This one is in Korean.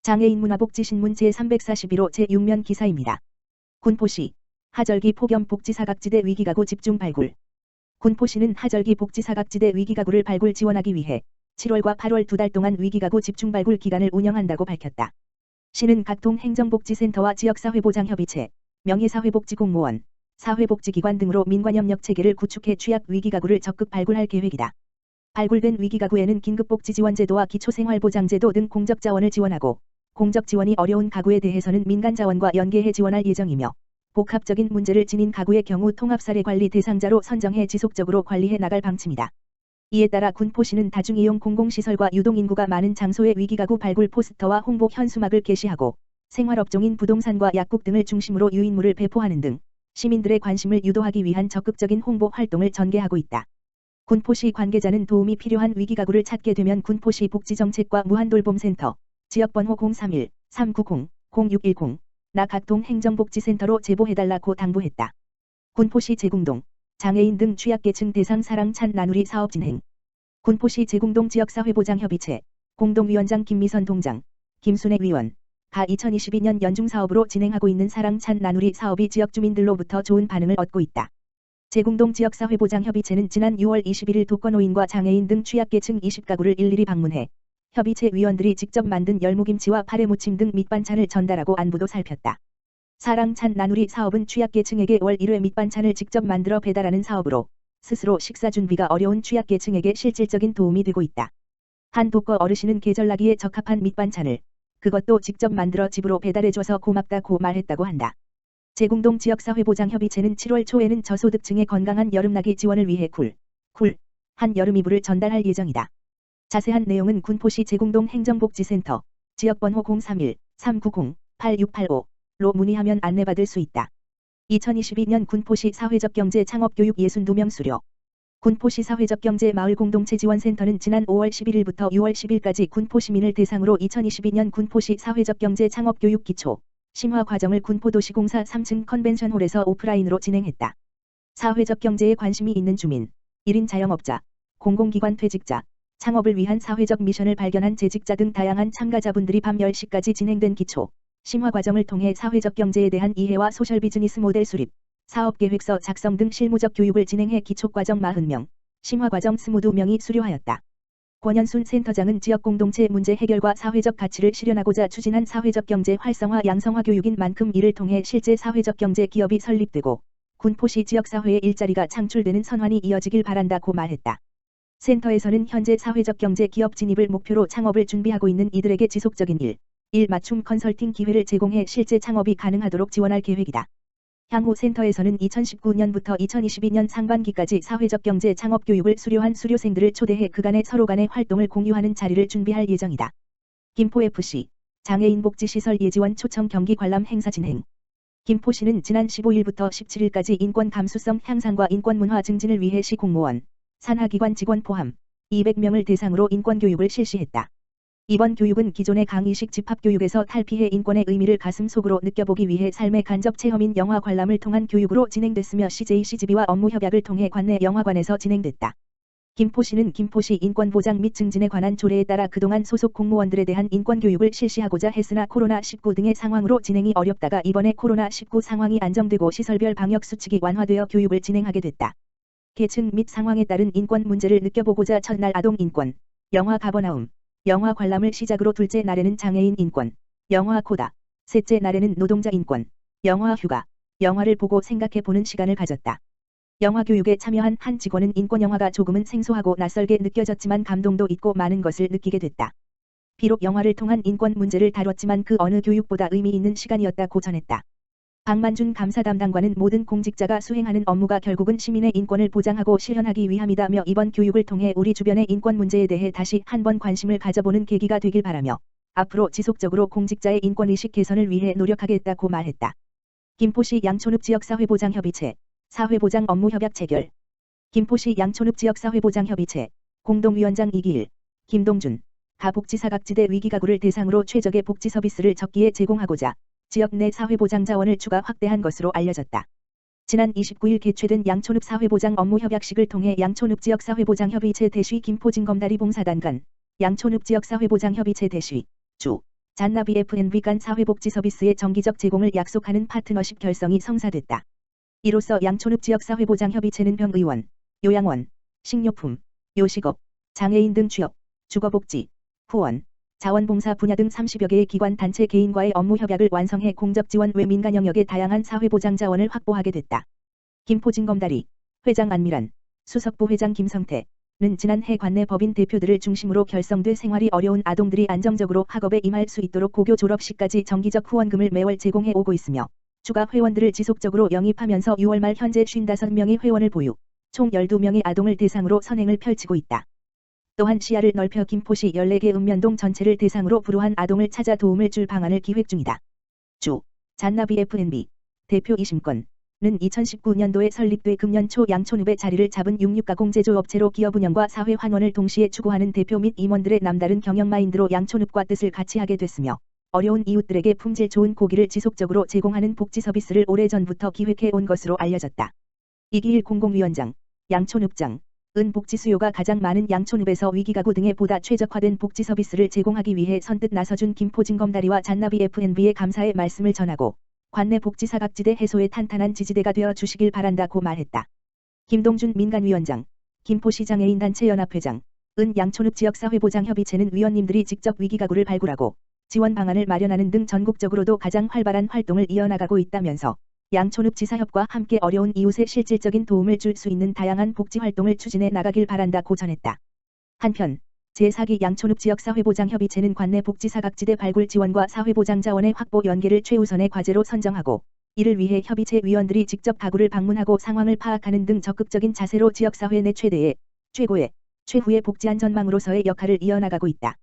장애인 문화복지신문 제341호 제6면 기사입니다. 군포시 하절기 폭염 복지사각지대 위기가구 집중 발굴. 군포시는 하절기 복지사각지대 위기가구를 발굴 지원하기 위해 7월과 8월 2달 동안 위기가구 집중 발굴 기간을 운영한다고 밝혔다. 시는 각동 행정복지센터와 지역사회보장협의체, 명예사회복지공무원, 사회복지기관 등으로 민관협력 체계를 구축해 취약 위기가구를 적극 발굴할 계획이다. 발굴된 위기가구에는 긴급복지지원제도와 기초생활보장제도 등 공적자원을 지원하고 공적지원이 어려운 가구에 대해서는 민간자원과 연계해 지원할 예정이며 복합적인 문제를 지닌 가구의 경우 통합사례관리 대상자로 선정해 지속적으로 관리해 나갈 방침이다. 이에 따라 군포시는 다중이용 공공시설과 유동인구가 많은 장소의 위기가구 발굴 포스터와 홍보 현수막을 게시하고 생활업종인 부동산과 약국 등을 중심으로 유인물을 배포하는 등 시민들의 관심을 유도하기 위한 적극적인 홍보 활동을 전개하고 있다. 군포시 관계자는 도움이 필요한 위기가구를 찾게 되면 군포시 복지정책과 무한돌봄센터, 지역번호 031-390-0610, 나 각동 행정복지센터로 제보해달라고 당부했다. 군포시 제궁동, 장애인 등 취약계층 대상 사랑찬 나누리 사업 진행. 군포시 제궁동 지역사회보장협의체, 공동위원장 김미선 동장, 김순애 위원, 가 2022년 연중사업으로 진행하고 있는 사랑찬 나누리 사업이 지역 주민들로부터 좋은 반응을 얻고 있다. 제궁동 지역사회보장협의체는 지난 6월 21일 독거노인과 장애인 등 취약계층 20가구를 일일이 방문해 협의체 위원들이 직접 만든 열무김치와 파래무침 등 밑반찬을 전달하고 안부도 살폈다. 사랑찬 나누리 사업은 취약계층에게 월 1회 밑반찬을 직접 만들어 배달하는 사업으로 스스로 식사 준비가 어려운 취약계층에게 실질적인 도움이 되고 있다. 한 독거 어르신은 계절나기에 적합한 밑반찬을 그것도 직접 만들어 집으로 배달해줘서 고맙다고 말했다고 한다. 제궁동 지역사회보장협의체는 7월 초에는 저소득층의 건강한 여름나기 지원을 위해 한 여름 이불을 전달할 예정이다. 자세한 내용은 군포시 제궁동 행정복지센터, 지역번호 031-390-8685로 문의하면 안내받을 수 있다. 2022년 군포시 사회적 경제 창업교육 62명 수료. 군포시 사회적 경제 마을 공동체 지원센터는 지난 5월 11일부터 6월 10일까지 군포 시민을 대상으로 2022년 군포시 사회적 경제 창업교육 기초 심화 과정을 군포도시공사 3층 컨벤션홀에서 오프라인으로 진행했다. 사회적 경제에 관심이 있는 주민, 1인 자영업자, 공공기관 퇴직자, 창업을 위한 사회적 미션을 발견한 재직자 등 다양한 참가자분들이 밤 10시까지 진행된 기초 심화 과정을 통해 사회적 경제에 대한 이해와 소셜 비즈니스 모델 수립, 사업계획서 작성 등 실무적 교육을 진행해 기초과정 40명, 심화과정 22명이 수료하였다. 권현순 센터장은 지역 공동체 문제 해결과 사회적 가치를 실현하고자 추진한 사회적 경제 활성화 양성화 교육인 만큼 이를 통해 실제 사회적 경제 기업이 설립되고 군포시 지역사회의 일자리가 창출되는 선환이 이어지길 바란다고 말했다. 센터에서는 현재 사회적 경제 기업 진입을 목표로 창업을 준비하고 있는 이들에게 지속적인 일 맞춤 컨설팅 기회를 제공해 실제 창업이 가능하도록 지원할 계획이다. 향후 센터에서는 2019년부터 2022년 상반기까지 사회적 경제 창업 교육을 수료한 수료생들을 초대해 그간의 서로 간의 활동을 공유하는 자리를 준비할 예정이다. 김포FC 장애인 복지시설 예지원 초청 경기 관람 행사 진행. 김포시는 지난 15일부터 17일까지 인권 감수성 향상과 인권 문화 증진을 위해 시 공무원, 산하기관 직원 포함 200명을 대상으로 인권교육을 실시했다. 이번 교육은 기존의 강의식 집합교육에서 탈피해 인권의 의미를 가슴속으로 느껴보기 위해 삶의 간접 체험인 영화 관람을 통한 교육으로 진행됐으며 CJCGV와 업무 협약을 통해 관내 영화관에서 진행됐다. 김포시는 김포시 인권보장 및 증진에 관한 조례에 따라 그동안 소속 공무원들에 대한 인권교육을 실시하고자 했으나 코로나19 등의 상황으로 진행이 어렵다가 이번에 코로나19 상황이 안정되고 시설별 방역수칙이 완화되어 교육을 진행하게 됐다. 계층 및 상황에 따른 인권 문제를 느껴보고자 첫날 아동 인권, 영화 가버나움, 영화 관람을 시작으로 둘째 날에는 장애인 인권, 영화 코다, 셋째 날에는 노동자 인권, 영화 휴가, 영화를 보고 생각해보는 시간을 가졌다. 영화 교육에 참여한 한 직원은 인권 영화가 조금은 생소하고 낯설게 느껴졌지만 감동도 있고 많은 것을 느끼게 됐다. 비록 영화를 통한 인권 문제를 다뤘지만 그 어느 교육보다 의미 있는 시간이었다고 전했다. 박만준 감사 담당관은 모든 공직자가 수행하는 업무가 결국은 시민의 인권을 보장하고 실현하기 위함이다며 이번 교육을 통해 우리 주변의 인권 문제에 대해 다시 한번 관심을 가져보는 계기가 되길 바라며 앞으로 지속적으로 공직자의 인권의식 개선을 위해 노력하겠다고 말했다. 김포시 양촌읍 지역사회보장협의체, 사회보장 업무 협약 체결. 김포시 양촌읍 지역사회보장협의체, 공동위원장 이기일, 김동준, 가복지사각지대 위기가구를 대상으로 최적의 복지 서비스를 적기에 제공하고자 지역 내 사회보장 자원을 추가 확대한 것으로 알려졌다. 지난 29일 개최된 양촌읍 사회보장 업무 협약식을 통해 양촌읍 지역사회보장협의체 대시 김포진검다리 봉사단간, 양촌읍 지역사회보장협의체 대시, 주, 잔나비 F&B 간 사회복지 서비스의 정기적 제공을 약속하는 파트너십 결성이 성사됐다. 이로써 양촌읍 지역사회보장협의체는 병의원, 요양원, 식료품, 요식업, 장애인 등 취업, 주거복지, 후원, 자원봉사 분야 등 30여 개의 기관 단체 개인과의 업무 협약을 완성해 공적 지원 외 민간 영역의 다양한 사회보장 자원을 확보하게 됐다. 김포진검다리, 회장 안미란, 수석부회장 김성태는 지난해 관내 법인 대표들을 중심으로 결성돼 생활이 어려운 아동들이 안정적으로 학업에 임할 수 있도록 고교 졸업 시까지 정기적 후원금을 매월 제공해 오고 있으며 추가 회원들을 지속적으로 영입하면서 6월 말 현재 55명의 회원을 보유, 총 12명의 아동을 대상으로 선행을 펼치고 있다. 또한 시야를 넓혀 김포시 14개 읍면동 전체를 대상으로 불우한 아동을 찾아 도움을 줄 방안을 기획 중이다. 잔나비 F&B 대표 이심권은 2019년도에 설립돼 금년 초 양촌읍에 자리를 잡은 66가공 제조업체로 기업 운영과 사회 환원을 동시에 추구하는 대표 및 임원들의 남다른 경영 마인드로 양촌읍과 뜻을 같이 하게 됐으며 어려운 이웃들에게 품질 좋은 고기를 지속적으로 제공하는 복지 서비스를 오래전부터 기획해 온 것으로 알려졌다. 이기일 공공위원장, 양촌읍장, 은 복지 수요가 가장 많은 양촌읍에서 위기가구 등에 보다 최적화된 복지 서비스를 제공하기 위해 선뜻 나서준 김포진검다리와 잔나비 F&B에 감사의 말씀을 전하고 관내 복지 사각지대 해소에 탄탄한 지지대가 되어 주시길 바란다고 말했다. 김동준 민간위원장, 김포시장애인단체연합회장, 은 양촌읍 지역사회보장협의체는 위원님들이 직접 위기가구를 발굴하고 지원 방안을 마련하는 등 전국적으로도 가장 활발한 활동을 이어나가고 있다면서 양촌읍 지사협과 함께 어려운 이웃에 실질적인 도움을 줄 수 있는 다양한 복지 활동을 추진해 나가길 바란다고 전했다. 한편 제4기 양촌읍 지역사회보장협의체는 관내 복지 사각지대 발굴 지원과 사회보장 자원의 확보 연계를 최우선의 과제로 선정하고 이를 위해 협의체 위원들이 직접 가구를 방문하고 상황을 파악하는 등 적극적인 자세로 지역사회 내 최대의, 최고의, 최후의 복지안 전망으로서의 역할을 이어나가고 있다.